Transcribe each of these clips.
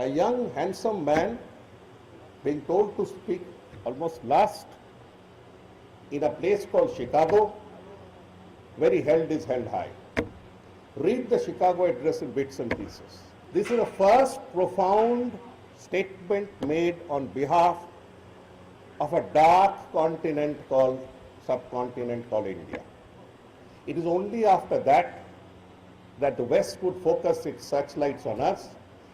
a young, handsome man being told to speak almost last in a place called Chicago, where he held his head high. Read the Chicago address in bits and pieces. This is the first profound statement made on behalf of a dark subcontinent called India. It is only after that that the West would focus its searchlights on us.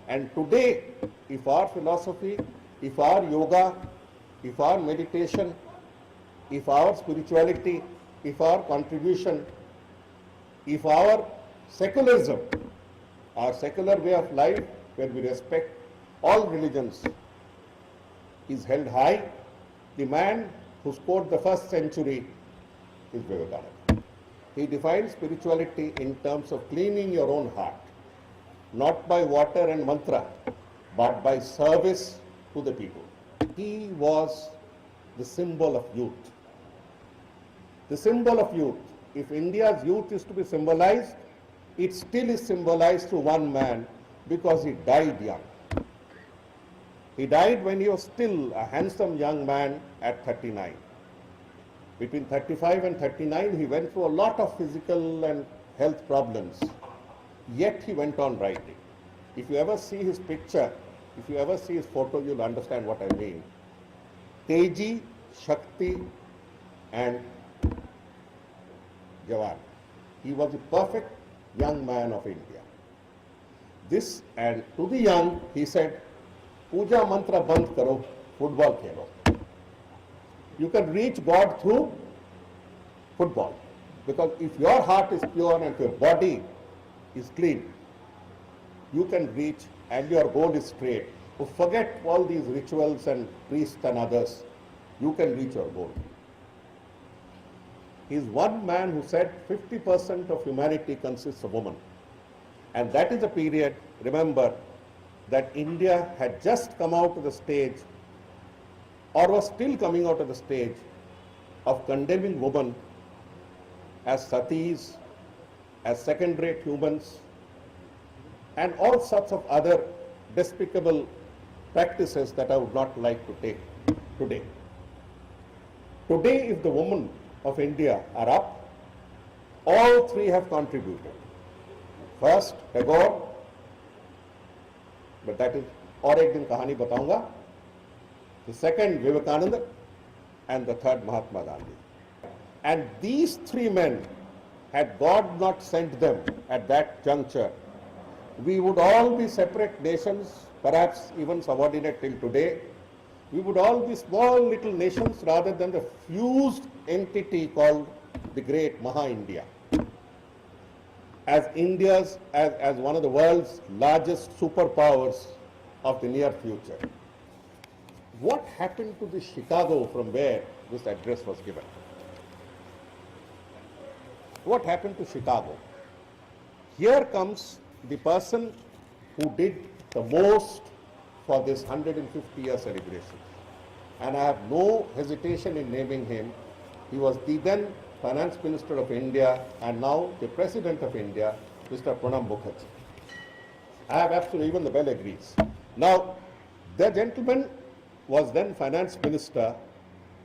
And today, if our philosophy, if our yoga, if our meditation, if our spirituality, if our contribution, if our secularism, our secular way of life, where we respect all religions, is held high, the man who scored the first century is Vivekananda. He defined spirituality in terms of cleaning your own heart, not by water and mantra, but by service to the people. He was the symbol of youth. The symbol of youth. If India's youth is to be symbolized, it still is symbolized through one man, because he died young. He died when he was still a handsome young man at 39. Between 35 and 39, he went through a lot of physical and health problems. Yet he went on writing. If you ever see his picture, if you ever see his photo, you'll understand what I mean. Teji, Shakti, and Jawan. He was a perfect young man of India. This, and to the young, he said, Puja mantra band karo, football khelo. You can reach God through football. Because if your heart is pure and your body is clean, you can reach, and your goal is straight. So forget all these rituals and priests and others. You can reach your goal. He is one man who said 50% of humanity consists of women. And that is a period, remember, that India had just come out of the stage, or was still coming out of the stage, of condemning women as satis, as second-rate humans, and all sorts of other despicable practices that I would not like to take today. Today, if the women of India are up, all three have contributed. First, Tagore, but that is, और एक दिन कहानी बताऊंगा. The second, Vivekananda, and the third, Mahatma Gandhi. And these three men, had God not sent them at that juncture, we would all be separate nations, perhaps even subordinate till today. We would all be small little nations rather than the fused entity called the great Maha-India. As one of the world's largest superpowers of the near future. What happened to the Chicago from where this address was given? What happened to Chicago? Here comes the person who did the most for this 150-year celebration. And I have no hesitation in naming him. He was the then Finance Minister of India and now the President of India, Mr. Pranab Mukherjee. I have absolutely, even the bell agrees. Now, the gentleman was then Finance Minister,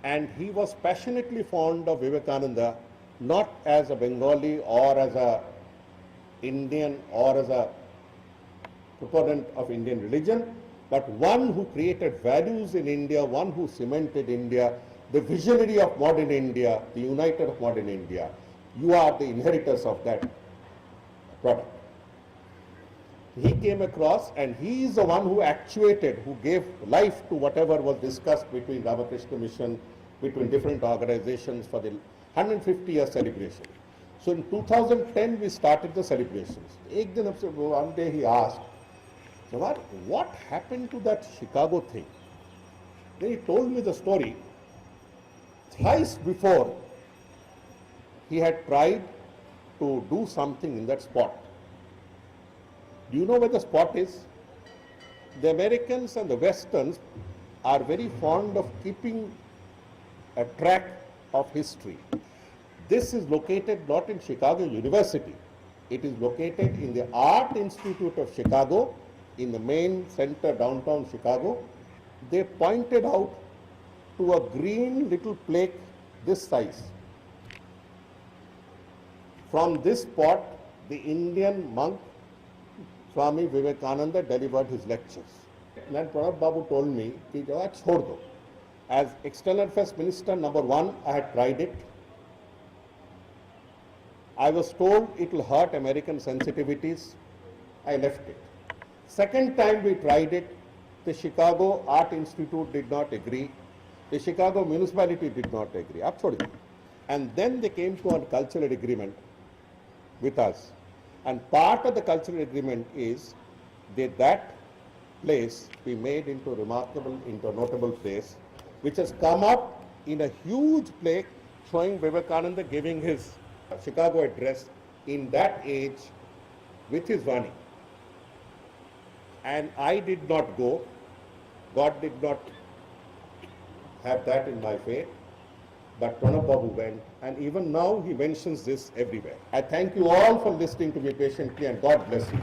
and he was passionately fond of Vivekananda, not as a Bengali or as a Indian or as a proponent of Indian religion, but one who created values in India, one who cemented India, the visionary of modern India, the uniter of modern India. You are the inheritors of that product. He came across, and he is the one who actuated, who gave life to whatever was discussed between Ramakrishna Mission, between different organizations for the 150-year celebration. So in 2010, we started the celebrations. One day he asked, Jawar, what happened to that Chicago thing? Then he told me the story. Thrice before, he had tried to do something in that spot. Do you know where the spot is? The Americans and the Westerns are very fond of keeping a track of history. This is located not in Chicago University. It is located in the Art Institute of Chicago, in the main center downtown Chicago, they pointed out to a green little plaque this size. From this spot, the Indian monk Swami Vivekananda delivered his lectures. And Pranab Babu told me, कि जगह छोड़ दो. As External Affairs Minister #1, I had tried it. I was told it will hurt American sensitivities. I left it. Second time we tried it, the Chicago Art Institute did not agree. The Chicago municipality did not agree. आप छोड़ दो. And then they came to a cultural agreement with us. And part of the cultural agreement is that place be made into a remarkable, into a notable place, which has come up in a huge plaque showing Vivekananda giving his Chicago address in that age with his Vani. And I did not go. God did not have that in my fate. But Pranab Babu went, and even now he mentions this everywhere. I thank you all for listening to me patiently, and God bless you.